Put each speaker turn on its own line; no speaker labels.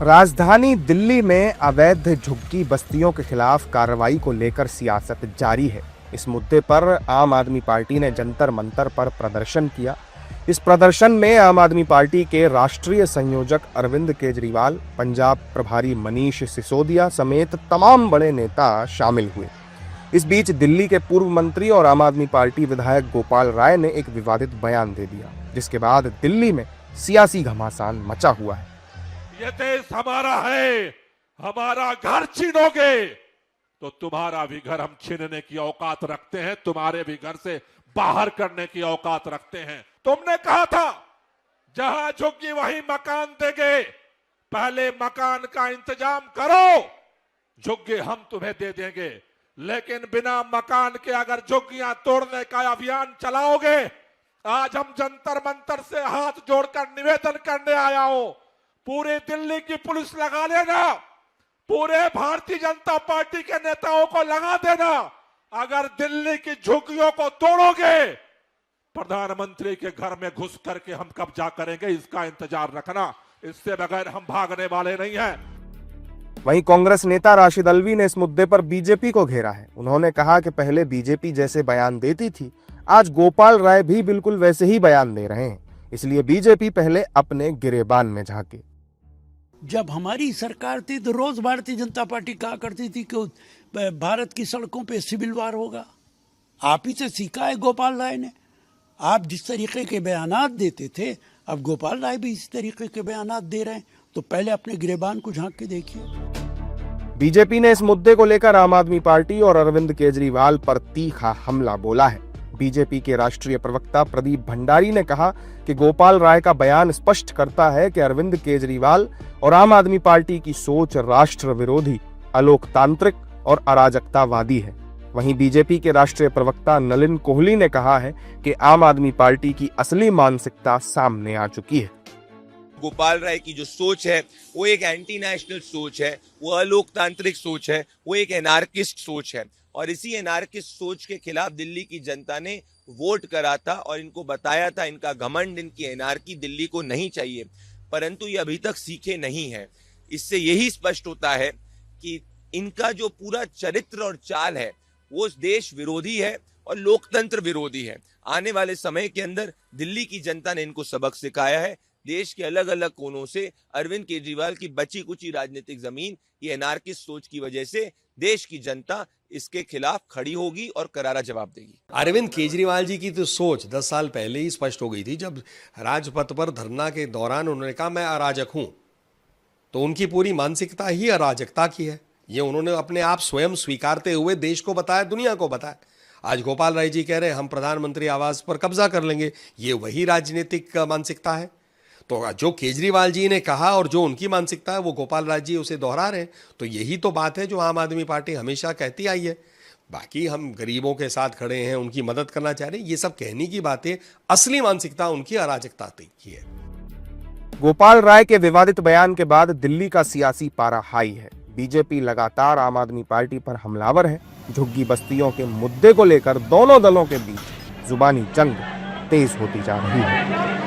राजधानी दिल्ली में अवैध झुग्गी बस्तियों के खिलाफ कार्रवाई को लेकर सियासत जारी है। इस मुद्दे पर आम आदमी पार्टी ने जंतर मंतर पर प्रदर्शन किया। इस प्रदर्शन में आम आदमी पार्टी के राष्ट्रीय संयोजक अरविंद केजरीवाल, पंजाब प्रभारी मनीष सिसोदिया समेत तमाम बड़े नेता शामिल हुए। इस बीच दिल्ली के पूर्व मंत्री और आम आदमी पार्टी विधायक गोपाल राय ने एक विवादित बयान दे दिया, जिसके बाद दिल्ली में सियासी घमासान मचा हुआ है।
ये देश हमारा है, हमारा घर छीनोगे तो तुम्हारा भी घर हम छीनने की औकात रखते हैं, तुम्हारे भी घर से बाहर करने की औकात रखते हैं। तुमने कहा था जहां झुग्गी वहीं मकान देंगे, पहले मकान का इंतजाम करो, झुग्गी हम तुम्हें दे देंगे। लेकिन बिना मकान के अगर झुग्गियां तोड़ने का अभियान चलाओगे, आज हम जंतर मंतर से हाथ जोड़कर निवेदन करने आया हूं, पूरे दिल्ली की पुलिस लगा लेना, पूरे भारतीय जनता पार्टी के नेताओं को लगा देना। अगर दिल्ली की झुग्गियों को तोड़ोगे, प्रधानमंत्री के घर में घुस करके हम कब्जा करेंगे, इसका इंतजार रखना। इससे बगैर हम भागने वाले नहीं हैं।
वहीं कांग्रेस नेता राशिद अल्वी ने इस मुद्दे पर बीजेपी को घेरा है। उन्होंने कहा कि पहले बीजेपी जैसे बयान देती थी, आज गोपाल राय भी बिल्कुल वैसे ही बयान दे रहे हैं, इसलिए बीजेपी पहले अपने गिरेबान में झांके।
जब हमारी सरकार थी तो रोज भारतीय जनता पार्टी कहा करती थी कि भारत की सड़कों पे सिविल वार होगा। आप ही से सीखा है गोपाल राय ने। आप जिस तरीके के बयानात देते थे, अब गोपाल राय भी इस तरीके के बयानात दे रहे हैं, तो पहले अपने गिरेबान को झांक के देखिए।
बीजेपी ने इस मुद्दे को लेकर आम आदमी पार्टी और अरविंद केजरीवाल पर तीखा हमला बोला है। बीजेपी के राष्ट्रीय प्रवक्ता प्रदीप भंडारी ने कहा कि गोपाल राय का बयान स्पष्ट करता है कि अरविंद केजरीवाल और आम आदमी पार्टी की सोच राष्ट्र विरोधी, अलोकतांत्रिक और अराजकतावादी है। वहीं बीजेपी के राष्ट्रीय प्रवक्ता नलिन कोहली ने कहा है कि आम आदमी पार्टी की असली मानसिकता सामने आ चुकी है।
गोपाल राय की जो सोच है वो एक एंटी नेशनल सोच है, वो अलोकतांत्रिक सोच है, वो एक एनार्किस्ट सोच है। और इसी एनार्किस्ट सोच के खिलाफ दिल्ली की जनता ने वोट करा था और इनको बताया था, इनका घमंड, इनकी एनार्की दिल्ली को नहीं चाहिए, परंतु ये अभी तक सीखे नहीं है। इससे यही स्पष्ट होता है कि इनका जो पूरा चरित्र और चाल है वो देश विरोधी है और लोकतंत्र विरोधी है। आने वाले समय के अंदर दिल्ली की जनता ने इनको सबक सिखाया है। देश के अलग अलग कोनों से अरविंद केजरीवाल की बची कुची राजनीतिक जमीन ये एनार्किस्ट सोच की वजह से देश की जनता इसके खिलाफ खड़ी होगी और करारा जवाब देगी।
अरविंद केजरीवाल जी की तो सोच 10 साल पहले ही स्पष्ट हो गई थी। जब राजपथ पर धरना के दौरान उन्होंने कहा मैं अराजक हूं, तो उनकी पूरी मानसिकता ही अराजकता की है। ये उन्होंने अपने आप स्वयं स्वीकारते हुए देश को बताया, दुनिया को बताया। आज गोपाल राय जी कह रहे हैं हम प्रधानमंत्री आवास पर कब्जा कर लेंगे, ये वही राजनीतिक मानसिकता है। तो जो केजरीवाल जी ने कहा और जो उनकी मानसिकता है वो गोपाल राय जी उसे दोहरा रहे हैं। तो यही तो बात है जो आम आदमी पार्टी हमेशा कहती आई है। बाकी हम गरीबों के साथ खड़े हैं, उनकी मदद करना चाह रहे हैं, ये सब कहने की बातें, असली मानसिकता उनकी अराजकता की है।
गोपाल राय के विवादित बयान के बाद दिल्ली का सियासी पारा हाई है। बीजेपी लगातार आम आदमी पार्टी पर हमलावर है। झुग्गी बस्तियों के मुद्दे को लेकर दोनों दलों के बीच जुबानी जंग तेज होती जा रही है।